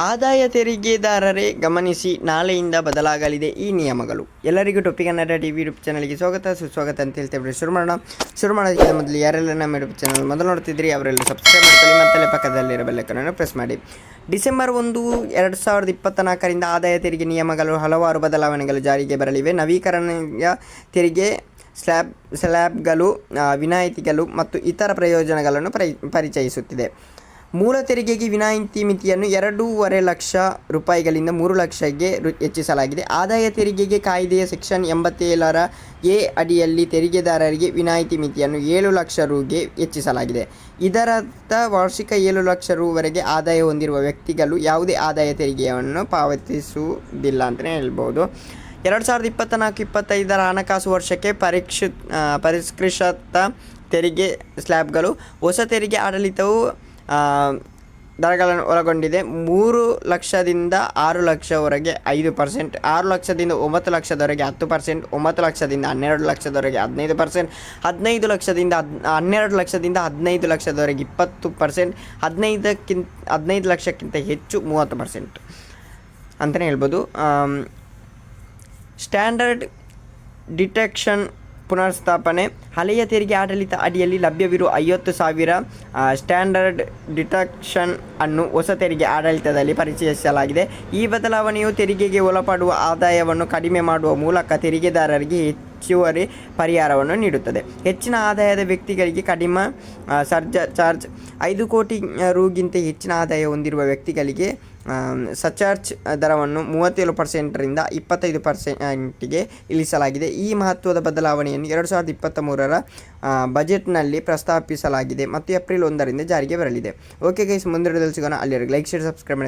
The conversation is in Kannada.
ಆದಾಯ ತೆರಿಗೆದಾರರೇ ಗಮನಿಸಿ, ನಾಳೆಯಿಂದ ಬದಲಾಗಲಿದೆ ಈ ನಿಯಮಗಳು. ಎಲ್ಲರಿಗೂ ಟೊಪಿಕ್ ಕನ್ನಡ ಟಿವಿ ಯೂಟ್ಯೂಬ್ ಚಾನಲ್ಗೆ ಸುಸ್ವಾಗತ ಅಂತ ಹೇಳ್ತೇವೆ. ಶುರು ಮಾಡೋದಕ್ಕಿಂತ ಮೊದಲು ಯಾರೆಲ್ಲ ನಮ್ಮ ಯೂಟ್ಯೂಬ್ ಚಾನಲ್ ಮೊದಲು ನೋಡ್ತಿದ್ರಿ ಅವರೆಲ್ಲ ಸಬ್ಸ್ಕ್ರೈಬ್ ಮಾಡ್ಕೊಳ್ಳಿ, ಮತ್ತೆ ಪಕ್ಕದಲ್ಲಿರೋ ಬೆಲ್ ಐಕಾನ್ ಪ್ರೆಸ್ ಮಾಡಿ. ಡಿಸೆಂಬರ್ 1, 2024 ಆದಾಯ ತೆರಿಗೆ ನಿಯಮಗಳು ಹಲವಾರು ಬದಲಾವಣೆಗಳು ಜಾರಿಗೆ ಬರಲಿವೆ. ನವೀಕರಣೀಯ ತೆರಿಗೆ ಸ್ಲ್ಯಾಬ್ಗಳು, ವಿನಾಯಿತಿಗಳು ಮತ್ತು ಇತರ ಪ್ರಯೋಜನಗಳನ್ನು ಪರಿಚಯಿಸುತ್ತಿದೆ. ಮೂಲ ತೆರಿಗೆಗೆ ವಿನಾಯಿತಿ ಮಿತಿಯನ್ನು 2.5 ಲಕ್ಷ ರೂಪಾಯಿಗಳಿಂದ 3 ಲಕ್ಷಕ್ಕೆ ಹೆಚ್ಚಿಸಲಾಗಿದೆ. ಆದಾಯ ತೆರಿಗೆಗೆ ಕಾಯ್ದೆಯ ಸೆಕ್ಷನ್ 87 ಎ ಅಡಿಯಲ್ಲಿ ತೆರಿಗೆದಾರರಿಗೆ ವಿನಾಯಿತಿ ಮಿತಿಯನ್ನು 7 ಲಕ್ಷ ರುಗೆ ಹೆಚ್ಚಿಸಲಾಗಿದೆ. ಇದರರ್ಥ ವಾರ್ಷಿಕ 7 ಲಕ್ಷ ರುವರೆಗೆ ಆದಾಯ ಹೊಂದಿರುವ ವ್ಯಕ್ತಿಗಳು ಯಾವುದೇ ಆದಾಯ ತೆರಿಗೆಯನ್ನು ಪಾವತಿಸುವುದಿಲ್ಲ ಅಂತಲೇ ಹೇಳ್ಬೋದು. 2024-25 ಹಣಕಾಸು ವರ್ಷಕ್ಕೆ ಪರಿಷ್ಕೃತ ತೆರಿಗೆ ಸ್ಲ್ಯಾಬ್ಗಳು. ಹೊಸ ತೆರಿಗೆ ಆಡಳಿತವು ದರಗಳನ್ನು ಒಳಗೊಂಡಿದೆ. 3 ಲಕ್ಷದಿಂದ 6 ಲಕ್ಷವರೆಗೆ 5%, 6 ಲಕ್ಷದಿಂದ 9 ಲಕ್ಷದವರೆಗೆ 10%, 9 ಲಕ್ಷದಿಂದ 12 ಲಕ್ಷದವರೆಗೆ 15%, 15 ಲಕ್ಷದಿಂದ 12 ಲಕ್ಷದಿಂದ 15 ಲಕ್ಷದವರೆಗೆ 20%, 15 ಲಕ್ಷಕ್ಕಿಂತ ಹೆಚ್ಚು 30% ಅಂತಲೇ ಹೇಳ್ಬೋದು. ಸ್ಟ್ಯಾಂಡರ್ಡ್ ಡಿಟೆಕ್ಷನ್ ಪುನರ್ಸ್ಥಾಪನೆ. ಹಳೆಯ ತೆರಿಗೆ ಆಡಳಿತ ಅಡಿಯಲ್ಲಿ ಲಭ್ಯವಿರುವ 50,000 ಸ್ಟ್ಯಾಂಡರ್ಡ್ ಡಿಟೆಕ್ಷನ್ ಅನ್ನು ಹೊಸ ತೆರಿಗೆ ಆಡಳಿತದಲ್ಲಿ ಪರಿಚಯಿಸಲಾಗಿದೆ. ಈ ಬದಲಾವಣೆಯು ತೆರಿಗೆಗೆ ಒಳಪಡುವ ಆದಾಯವನ್ನು ಕಡಿಮೆ ಮಾಡುವ ಮೂಲಕ ತೆರಿಗೆದಾರರಿಗೆ ಹೆಚ್ಚುವರಿ ಪರಿಹಾರವನ್ನು ನೀಡುತ್ತದೆ. ಹೆಚ್ಚಿನ ಆದಾಯದ ವ್ಯಕ್ತಿಗಳಿಗೆ ಕಡಿಮೆ ಸರ್ಚಾರ್ಜ್. 5 ಕೋಟಿ ರುಗಿಂತ ಹೆಚ್ಚಿನ ಆದಾಯ ಹೊಂದಿರುವ ವ್ಯಕ್ತಿಗಳಿಗೆ ಸರ್ಚಾರ್ಜ್ ದರವನ್ನು 37% 25%ಗೆ ಇಳಿಸಲಾಗಿದೆ. ಈ ಮಹತ್ವದ ಬದಲಾವಣೆಯನ್ನು 2023 ಬಜೆಟ್ನಲ್ಲಿ ಪ್ರಸ್ತಾಪಿಸಲಾಗಿದೆ ಮತ್ತು ಏಪ್ರಿಲ್ 1 ಜಾರಿಗೆ ಬರಲಿದೆ. ಓಕೆ ಗೈಸ್, ಮುಂದಿನ ವಿಡಿಯೋದಲ್ಲಿ ಸಿಗೋಣ. ಅಲ್ಲಿವರೆಗೆ ಲೈಕ್, ಶೇರ್, ಸಬ್ಸ್ಕ್ರೈಬ್ ಮಾಡಿ.